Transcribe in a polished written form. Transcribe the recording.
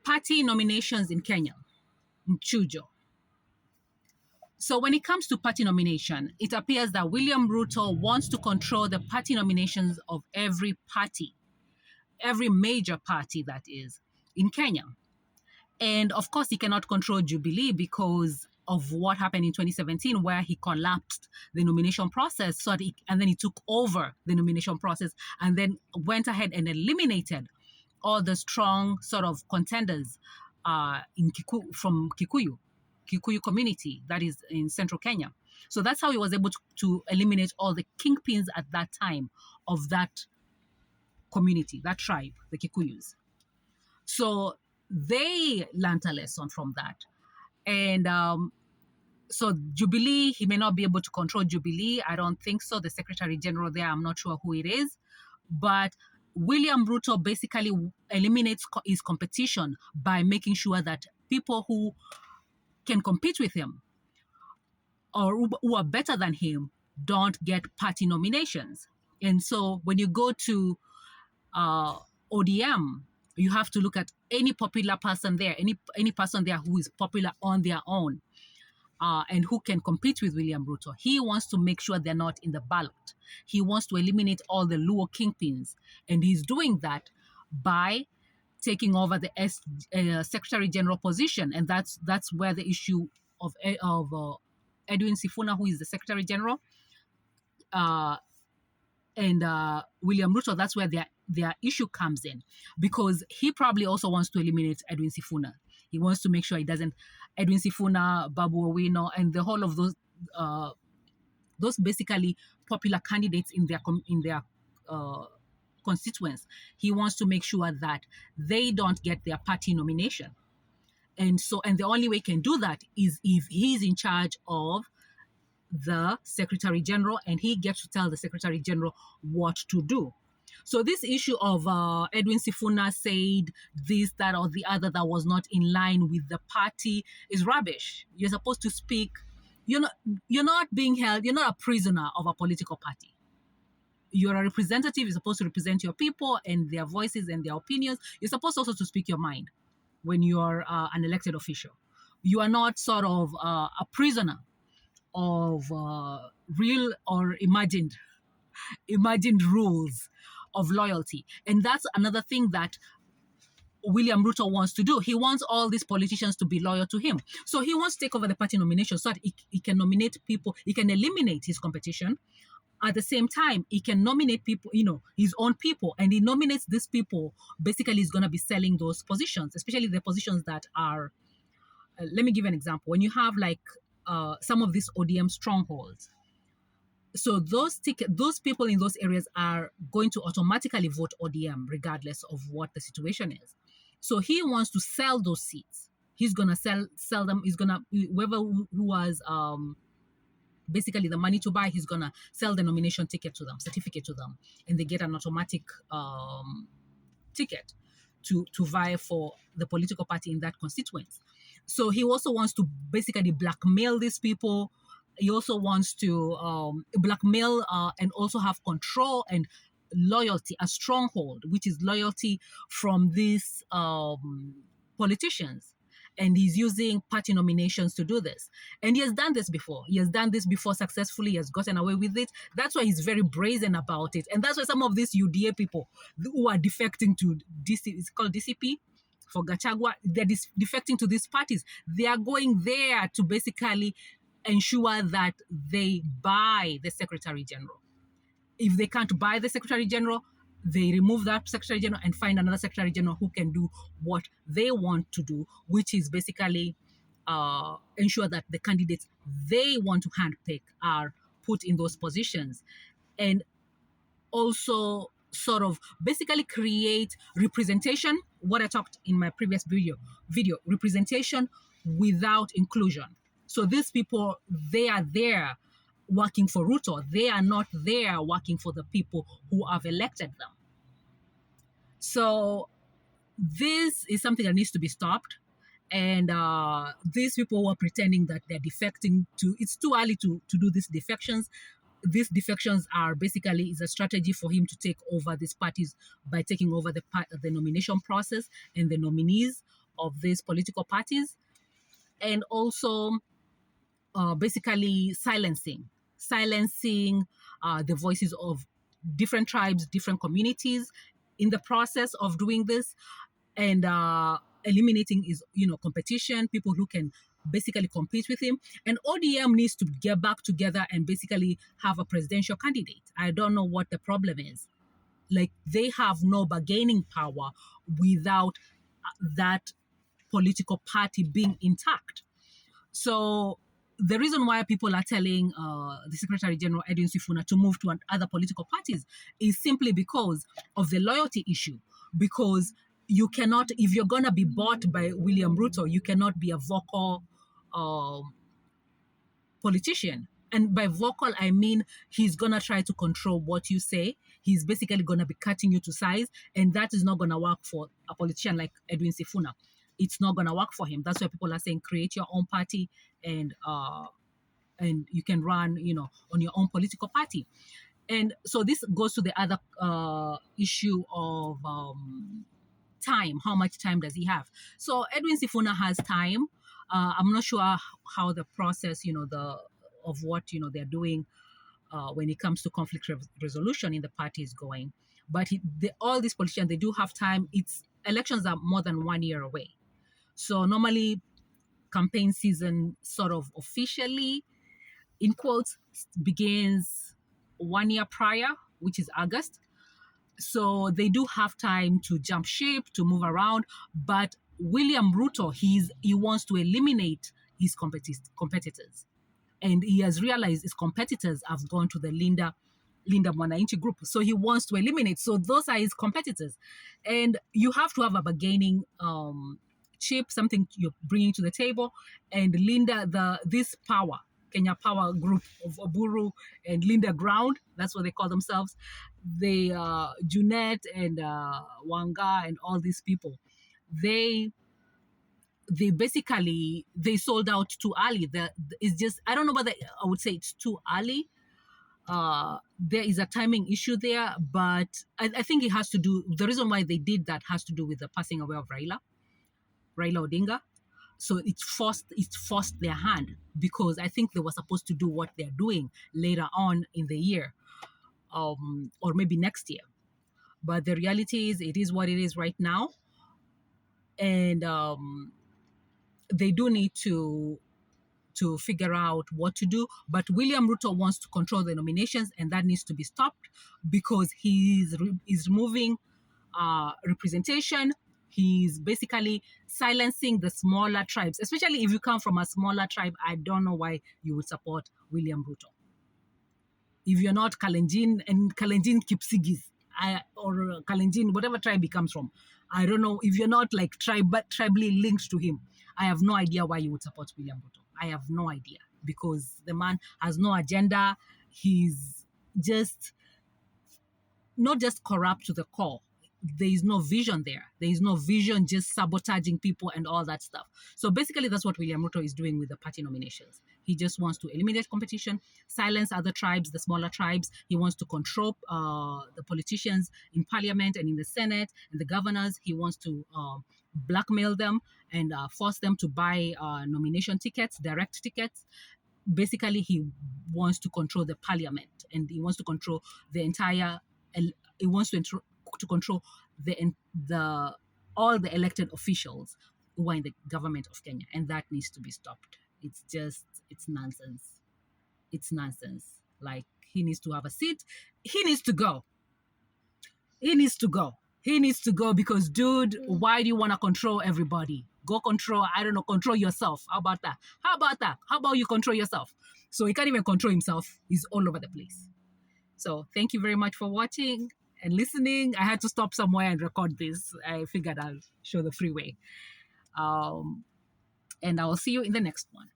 party nominations in Kenya, Mchujo. So when it comes to party nomination, it appears that William Ruto wants to control the party nominations of every party, every major party that is in Kenya. And of course, he cannot control Jubilee because of what happened in 2017, where he collapsed the nomination process. And then he took over the nomination process and then went ahead and eliminated all the strong sort of contenders from Kikuyu community that is in central Kenya. So that's how he was able to eliminate all the kingpins at that time of that community, that tribe, the Kikuyus. So they learned a lesson from that. And so Jubilee, he may not be able to control Jubilee. I don't think so. The Secretary General there, I'm not sure who it is. But William Ruto basically eliminates his competition by making sure that people who can compete with him or who are better than him don't get party nominations. And so when you go to ODM, you have to look at any popular person there, any person there who is popular on their own and who can compete with William Ruto. He wants to make sure they're not in the ballot. He wants to eliminate all the Luo kingpins. And he's doing that by taking over the Secretary General position. And that's where the issue of Edwin Sifuna, who is the Secretary General, and William Ruto, that's where their issue comes in, because he probably also wants to eliminate Edwin Sifuna. He wants to make sure he doesn't, Edwin Sifuna, Babu Owino, and the whole of those basically popular candidates in their constituents. He wants to make sure that they don't get their party nomination. And the only way he can do that is if he's in charge of the Secretary General and he gets to tell the Secretary General what to do. So this issue of Edwin Sifuna said this, that, or the other that was not in line with the party is rubbish. You're supposed to speak. You're not being held. You're not a prisoner of a political party. You're a representative. You're supposed to represent your people and their voices and their opinions. You're supposed also to speak your mind when you're an elected official. You are not sort of a prisoner of real or imagined rules of loyalty. And that's another thing that William Ruto wants to do. He wants all these politicians to be loyal to him. So he wants to take over the party nomination so that he can nominate people, he can eliminate his competition. At the same time, he can nominate people, his own people, and he nominates these people. Basically, he's going to be selling those positions, especially the positions that are, let me give you an example. When you have like some of these ODM strongholds, so those people in those areas are going to automatically vote ODM regardless of what the situation is. So he wants to sell those seats. He's going to sell them. He's going to, whoever who has basically the money to buy, he's going to sell the nomination certificate to them, and they get an automatic ticket to vie for the political party in that constituency. So he also wants to basically blackmail these people. He also wants to blackmail and also have control and loyalty, a stronghold, which is loyalty from these politicians. And he's using party nominations to do this. And he has done this before. He has done this before successfully. He has gotten away with it. That's why he's very brazen about it. And that's why some of these UDA people who are defecting to it's called DCP for Gachagua, they're defecting to these parties. They are going there to basically ensure that they buy the Secretary General. If they can't buy the Secretary General, they remove that Secretary General and find another Secretary General who can do what they want to do, which is basically ensure that the candidates they want to handpick are put in those positions. And also sort of basically create representation, what I talked in my previous video, representation without inclusion. So these people, they are there working for Ruto. They are not there working for the people who have elected them. So this is something that needs to be stopped. And these people who are pretending that they're defecting it's too early to do these defections. These defections are basically is a strategy for him to take over these parties by taking over the nomination process and the nominees of these political parties, and also basically silencing the voices of different tribes, different communities in the process of doing this, and eliminating his competition, people who can basically compete with him. And ODM needs to get back together and basically have a presidential candidate. I don't know what the problem is. Like, they have no bargaining power without that political party being intact. So the reason why people are telling the Secretary General Edwin Sifuna to move to other political parties is simply because of the loyalty issue. Because you cannot, if you're going to be bought by William Ruto, you cannot be a vocal politician. And by vocal, I mean he's going to try to control what you say. He's basically going to be cutting you to size. And that is not going to work for a politician like Edwin Sifuna. It's not going to work for him. That's why people are saying create your own party, and you can run, on your own political party. And so this goes to the other issue of time. How much time does he have? So Edwin Sifuna has time. I'm not sure how the process, of what they're doing when it comes to conflict resolution in the party is going. But all these politicians, they do have time. Elections are more than 1 year away. So normally campaign season sort of officially, in quotes, begins 1 year prior, which is August. So they do have time to jump ship, to move around. But William Ruto, he wants to eliminate his competitors. And he has realized his competitors have gone to the Linda Mwananchi group. So he wants to eliminate. So those are his competitors. And you have to have a bargaining chip, something you're bringing to the table. And Linda, this power, Kenya Power Group of Oburu and Linda Ground, that's what they call themselves. They, Junet and Wanga and all these people, they basically, they sold out too early. It's just, I don't know whether I would say it's too early. There is a timing issue there, but I think it has to do, the reason why they did that has to do with the passing away of Raila Odinga. So it forced their hand, because I think they were supposed to do what they're doing later on in the year, or maybe next year. But the reality is, it is what it is right now. And they do need to figure out what to do. But William Ruto wants to control the nominations, and that needs to be stopped, because he's removing representation. He's basically silencing the smaller tribes, especially if you come from a smaller tribe. I don't know why you would support William Ruto. If you're not Kalenjin, and Kalenjin Kipsigis, or Kalenjin, whatever tribe he comes from, I don't know. If you're not like tribally linked to him, I have no idea why you would support William Ruto. I have no idea, because the man has no agenda. He's just not just corrupt to the core. There is no vision there. There is no vision, just sabotaging people and all that stuff. So basically, that's what William Ruto is doing with the party nominations. He just wants to eliminate competition, silence other tribes, the smaller tribes. He wants to control the politicians in parliament and in the Senate and the governors. He wants to blackmail them and force them to buy nomination tickets, direct tickets. Basically, he wants to control the parliament, and he wants to control the entire. He wants to control all the elected officials who are in the government of Kenya, and that needs to be stopped. It's nonsense. It's nonsense. Like, he needs to have a seat. He needs to go. He needs to go. He needs to go, because, dude, why do you want to control everybody? Go control, I don't know, control yourself. How about that? How about you control yourself? So he can't even control himself. He's all over the place. So thank you very much for watching and listening. I had to stop somewhere and record this. I figured I'll show the freeway. And I will see you in the next one.